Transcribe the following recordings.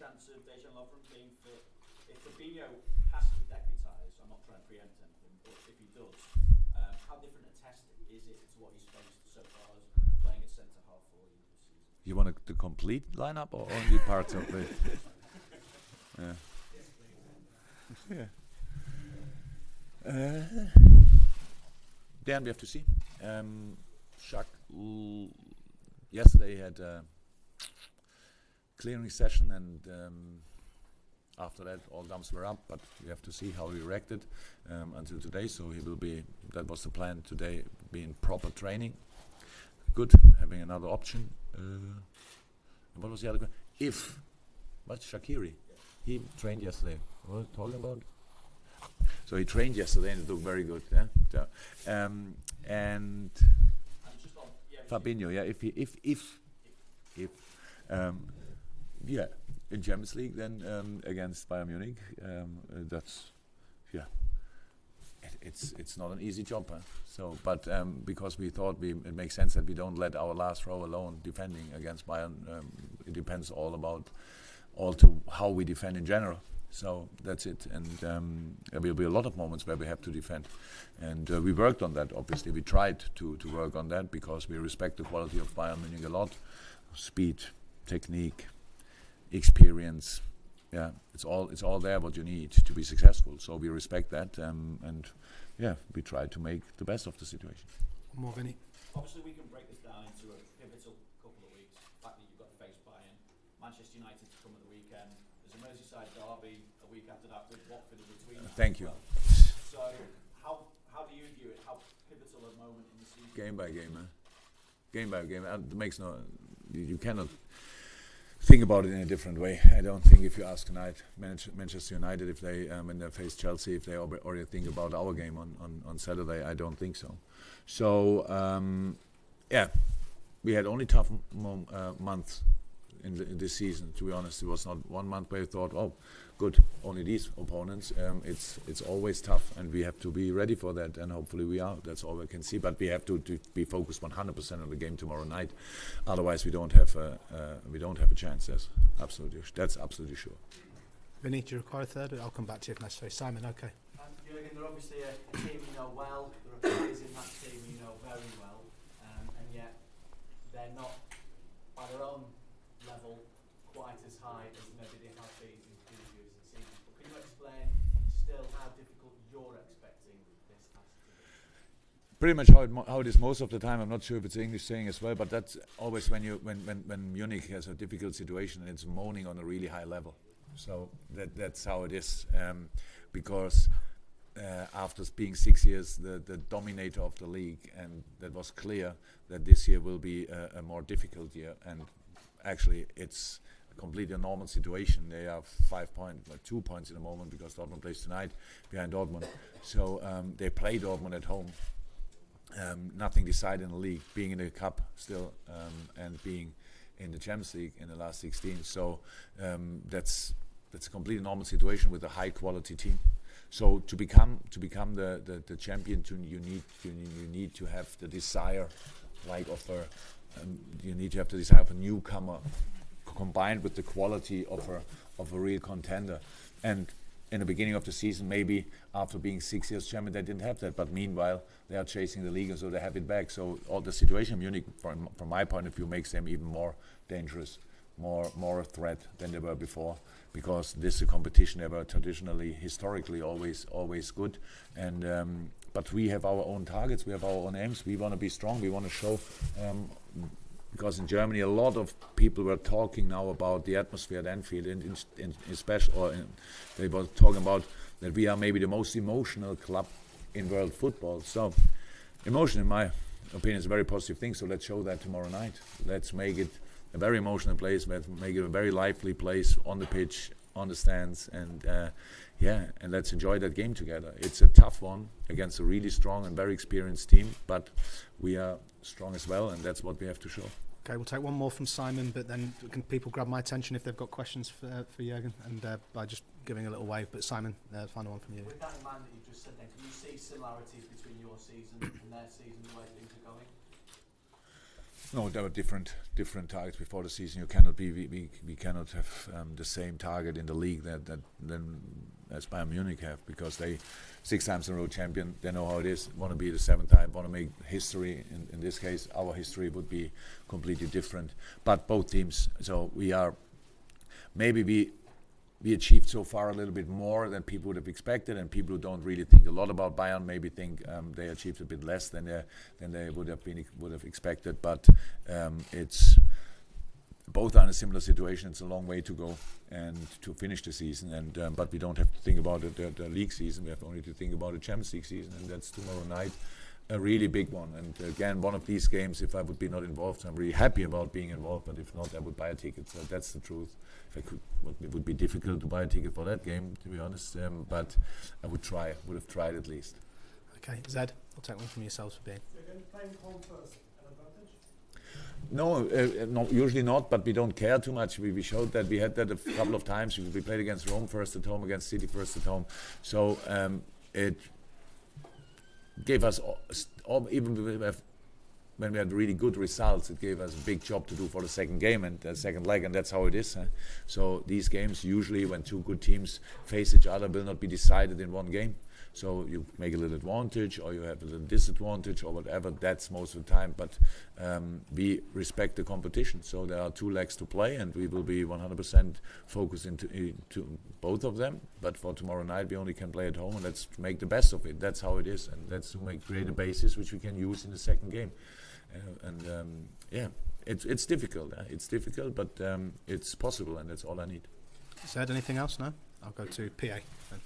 chance of Dejan Lovren being fit? If Fabinho has to deputise, I'm not trying to preempt anything, but if he does, how different a test is it to what he's faced so far as playing at centre half for you this season? You want the complete lineup or only parts of it? Yeah. Then we have to see. Jacques yesterday had a clearing session, and after that all thumbs were up, but we have to see how he reacted until today. So he will be, that was the plan today, be in proper training. Good, having another option. What was the other question? What's Shaqiri? He trained yesterday. What was I talking about? So he trained yesterday and it looked very good. Yeah? So, and Fabinho, yeah. If in Champions League, then against Bayer Munich, that's it's not an easy job. Huh? So, but because we thought it makes sense that we don't let our last row alone defending against Bayern. It depends all to how we defend in general. So that's it, and there will be a lot of moments where we have to defend, and we worked on that. Obviously, we tried to work on that because we respect the quality of Bayern Munich a lot. Speed, technique, experience, yeah, it's all there what you need to be successful. So we respect that, and yeah, we try to make the best of the situation. More, Vinny. Obviously, we can break this down into a pivotal couple of weeks. The fact that you've got to face Bayern, Manchester United to come at the weekend. There's a Merseyside derby a week after that with Watford in between. Thank you. So how do you view it? How pivotal a moment in the season? Game by game, huh? Game by game. It makes no. You cannot think about it in a different way. I don't think if you ask tonight Manchester United if they when they face Chelsea, if they already think about our game on Saturday, I don't think so. So yeah, we had only tough months in this season. To be honest, it was not one month where we thought, oh, good, only these opponents. It's always tough, and we have to be ready for that, and hopefully we are. That's all we can see. But we have to be focused 100% on the game tomorrow night. Otherwise, we don't have a chance. That's absolutely sure. Vinny, do you require a third? I'll come back to you if necessary. Simon, okay. Jurgen, they're obviously a team you know well. There are players in that team you know very well, and yet they're not, by their own level, quite as high as maybe they have been in previous seasons. But can you explain still how difficult you're expecting this task to be? Pretty much how it is most of the time. I'm not sure if it's English saying as well, but that's always when Munich has a difficult situation and it's moaning on a really high level. So that's how it is, because after being 6 years the dominator of the league, and that was clear that this year will be a more difficult year, and actually it's a completely normal situation. They have 2 points in the moment because Dortmund plays tonight behind Dortmund. So they play Dortmund at home. Nothing decided in the league, being in the cup still, and being in the Champions League in the last 16. So that's a completely normal situation with a high quality team. So to become the champion, you need to have the desire, like you need to have the desire of a newcomer, combined with the quality of a real contender. And in the beginning of the season, maybe after being 6 years champion, they didn't have that. But meanwhile, they are chasing the league, and so they have it back. So all the situation in Munich, from my point of view, makes them even more dangerous, more a threat than they were before. Because this is a competition they were traditionally, historically, always good. And but we have our own targets, we have our own aims. We want to be strong. We want to show. Because in Germany, a lot of people were talking now about the atmosphere at Anfield, they were talking about that we are maybe the most emotional club in world football. So, emotion, in my opinion, is a very positive thing. So let's show that tomorrow night. Let's make it a very emotional place. Let's make it a very lively place on the pitch, on the stands, and and let's enjoy that game together. It's a tough one against a really strong and very experienced team, but we are strong as well, and that's what we have to show. Okay, we'll take one more from Simon, but then can people grab my attention if they've got questions for Jurgen, and by just giving a little wave. But Simon, final one from you. With that in mind that you just said then, can you see similarities between your season and their season, the way things are going? No, there were different targets before the season. You cannot be we cannot have the same target in the league that than as Bayern Munich have, because they 6 times in a row champion. They know how it is. Want to be the 7th time. Want to make history. In this case, our history would be completely different. But both teams. So we are maybe we achieved so far a little bit more than people would have expected, and people who don't really think a lot about Bayern maybe think they achieved a bit less than they would have expected. But it's both are in a similar situation. It's a long way to go and to finish the season, and but we don't have to think about the league season. We have only to think about the Champions League season, and that's tomorrow night. A really big one, and again, one of these games. If I would be not involved, I'm really happy about being involved. But if not, I would buy a ticket. So that's the truth. If I could, it would be difficult to buy a ticket for that game, to be honest. But I would try. Would have tried at least. Okay, Zed, I'll take one from yourselves for being. So you're going to play home first, an advantage? No, usually not. But we don't care too much. We showed that. We had that a couple of times. We played against Rome first at home, against City first at home. So it gave us, even when we had really good results, it gave us a big job to do for the second game and the second leg, and that's how it is. So these games, usually when two good teams face each other, will not be decided in one game. So you make a little advantage, or you have a little disadvantage, or whatever. That's most of the time. But we respect the competition. So there are 2 legs to play, and we will be 100% focused into both of them. But for tomorrow night, we only can play at home, and let's make the best of it. That's how it is, and that's to create a basis which we can use in the second game. Yeah, it's difficult. It's difficult, but it's possible, and that's all I need. Zed, anything else? No? I'll go to PA then.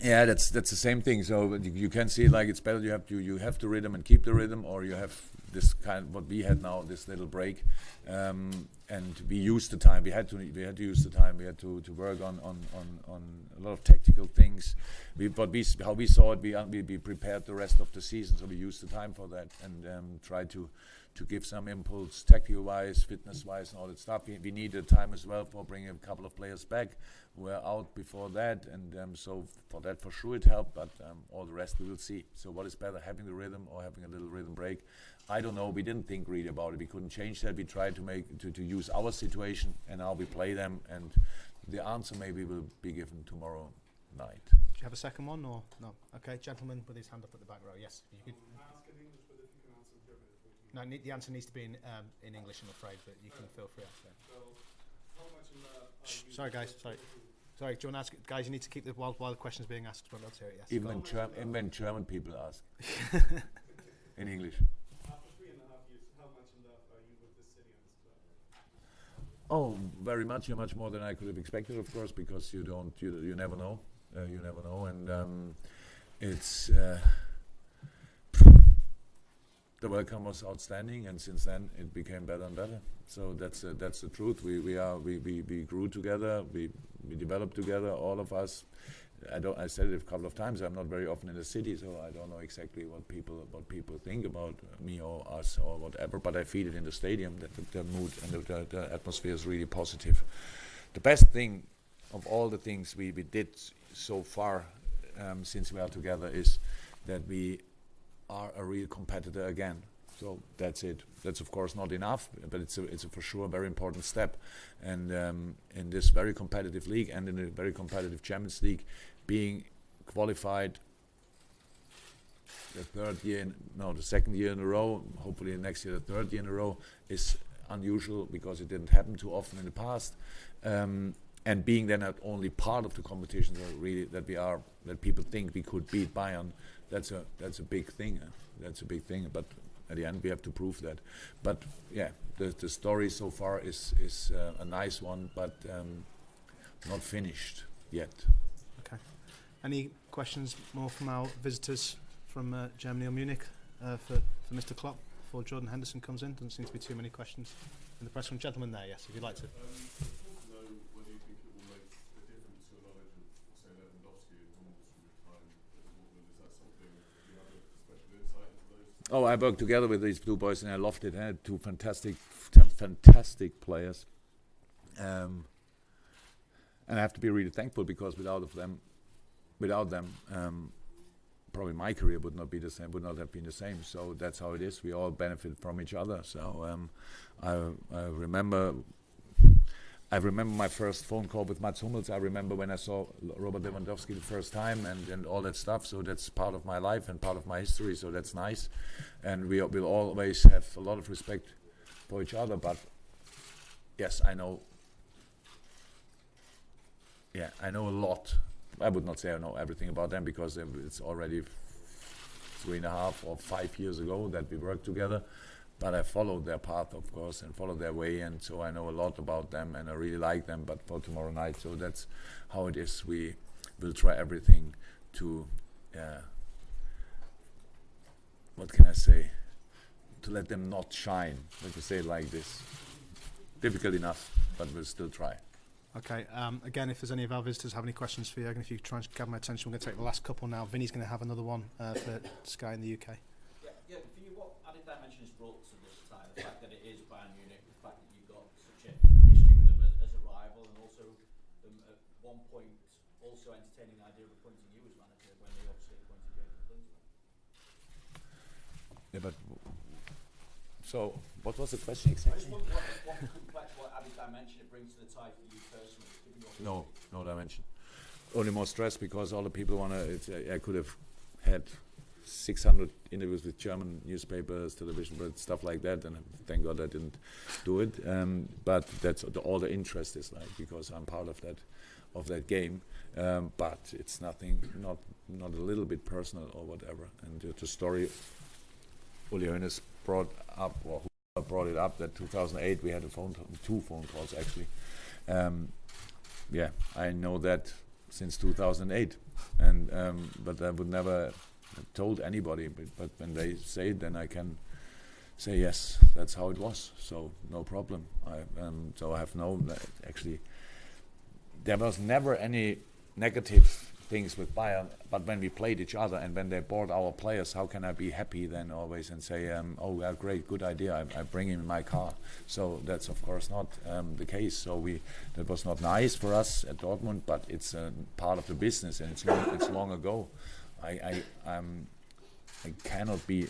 Yeah, that's the same thing. So you can see it like it's better. You have the rhythm and keep the rhythm, or you have this kind of what we had now, this little break, and we used the time. We had to use the time. We had to work on a lot of tactical things. How we saw it, we prepared the rest of the season. So we used the time for that and tried to give some impulse, tactical-wise, fitness-wise, and all that stuff. We needed time as well for bringing a couple of players back who were out before that, and so for that, for sure, it helped, but all the rest we will see. So what is better, having the rhythm or having a little rhythm break? I don't know. We didn't think really about it. We couldn't change that. We tried to use our situation, and now we play them, and the answer maybe will be given tomorrow night. Do you have a second one, or no? Okay, gentleman with his hand up at the back row. Yes, you could. No, the answer needs to be in English, I'm afraid, but you can feel free to. Sorry, guys. Sorry. Do you want to ask, guys? You need to keep the while the question's being asked. Well, let's hear it. Yes. Even when German people ask in English. After 3.5 years, how much in love are you with the city and this club? Oh, very much. You're much more than I could have expected, of course, because you never know. You never know, and it's. The welcome was outstanding, and since then it became better and better. So that's the truth. We grew together. We developed together, all of us. I said it a couple of times. I'm not very often in the city, so I don't know exactly what people think about me or us or whatever. But I feel it in the stadium that the mood and the atmosphere is really positive. The best thing of all the things we did so far since we are together is that we are a real competitor again. So that's it. That's of course not enough, but it's a for sure a very important step. And in this very competitive league and in a very competitive Champions League, being qualified the second year in a row, hopefully next year the third year in a row, is unusual because it didn't happen too often in the past. And being then not only part of the competition, so really that people think we could beat Bayern. That's a big thing. That's a big thing. But at the end, we have to prove that. But yeah, the story so far is a nice one, but not finished yet. Okay. Any questions more from our visitors from Germany or Munich for Mr. Klopp before Jordan Henderson comes in? Doesn't seem to be too many questions in the press room. Gentleman there, yes, if you'd like to. Oh, I worked together with these two boys and I loved it. I had two fantastic players. And I have to be really thankful because without them, without them, probably my career would not be the same, would not have been the same. So that's how it is. We all benefit from each other. So I remember my first phone call with Mats Hummels. I remember when I saw Robert Lewandowski the first time and all that stuff. So that's part of my life and part of my history. So that's nice. And we will always have a lot of respect for each other. But yes, I know. Yeah, I know a lot. I would not say I know everything about them because it's already 3.5 or 5 years ago that we worked together. But I followed their path, of course, and followed their way, and so I know a lot about them, and I really like them. But for tomorrow night, so that's how it is. We will try everything to, what can I say, to let them not shine. Let me say it like this. Difficult enough, but we'll still try. Okay, again, if there's any of our visitors have any questions for Jurgen, if you try and gather my attention, we're going to take the last couple now. Vinny's going to have another one for Sky in the UK. Yeah, for you, what added dimension is brought to this tie? The fact that it is Bayern Munich, the fact that you've got such a history with them as a rival, and also them at one point also entertaining the idea of appointing you as manager when they obviously appointed Jurgen Klinsmann. Yeah, but so what was the question exactly? I just wonder what added dimension it brings to the tie for you personally. No dimension. Only more stress because all the people want to. I could have had 600 interviews with German newspapers, television, but stuff like that, and thank God I didn't do it. But that's all the interest is like because I'm part of that game. But it's nothing, not a little bit personal or whatever. And the story Uli Hoeneß brought up, or who brought it up, that 2008 we had two phone calls actually. Yeah, I know that since 2008, and but I would never have told anybody. But when they say it, then I can say yes, that's how it was. So no problem. So I have actually. There was never any negative things with Bayern, but when we played each other and when they bought our players, how can I be happy then always and say, oh, well, great, good idea, I bring him in my car. So that's of course not the case. So that was not nice for us at Dortmund, but it's part of the business, and it's long ago. I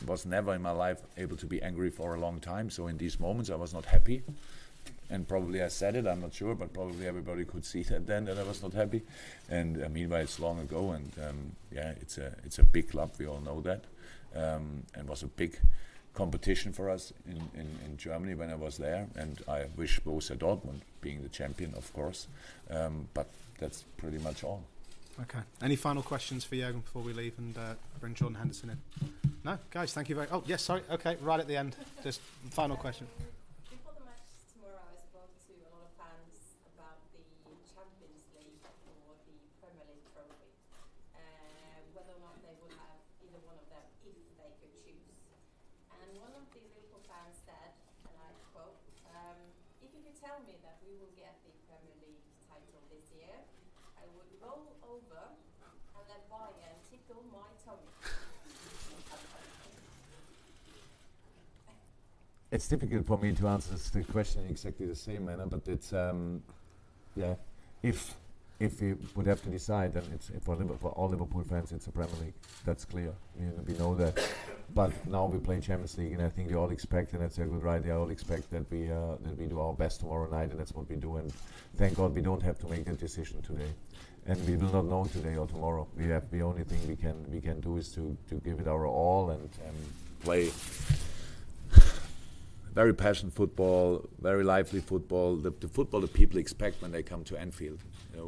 was never in my life able to be angry for a long time. So in these moments I was not happy. And probably I said it, I'm not sure, but probably everybody could see that then that I was not happy. And meanwhile, it's long ago, and yeah, it's a big club. We all know that, and was a big competition for us in Germany when I was there. And I wish Borussia Dortmund being the champion, of course. But that's pretty much all. Okay. Any final questions for Jurgen before we leave and bring Jordan Henderson in? No, guys. Thank you very. Oh yes, sorry. Okay, right at the end. Just final question. Tell me that we will get the Premier League title this year, I would roll over and let Bayern tickle my tummy. It's difficult for me to answer the question in exactly the same manner, but it's yeah. If we would have to decide, then it's for all Liverpool fans, it's a Premier League. That's clear. We know that. But now we play Champions League, and I think they all expect, and that's a good right. They all expect that we do our best tomorrow night, and that's what we do. And thank God we don't have to make that decision today, and we will not know today or tomorrow. We have the only thing we can do is to give it our all and play very passionate football, very lively football. The football that people expect when they come to Anfield.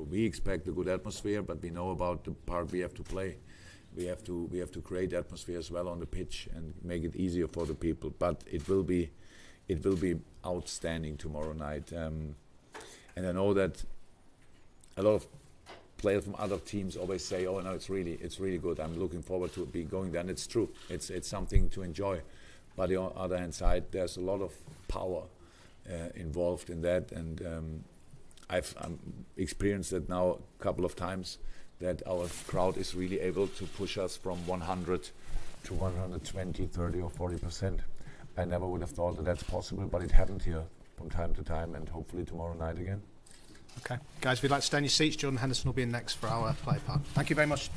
We expect a good atmosphere, but we know about the part we have to play. We have to create atmosphere as well on the pitch and make it easier for the people. But it will be outstanding tomorrow night. And I know that a lot of players from other teams always say, "Oh no, it's really good. I'm looking forward to be going there." And it's true. It's something to enjoy. But on the other hand side, there's a lot of power involved in that, and I've experienced it now a couple of times, that our crowd is really able to push us from 100 to 120, 30 or 40%. I never would have thought that that's possible, but it happened here from time to time, and hopefully tomorrow night again. Okay, guys, if you'd like to stay in your seats, Jordan Henderson will be in next for our play part. Thank you very much.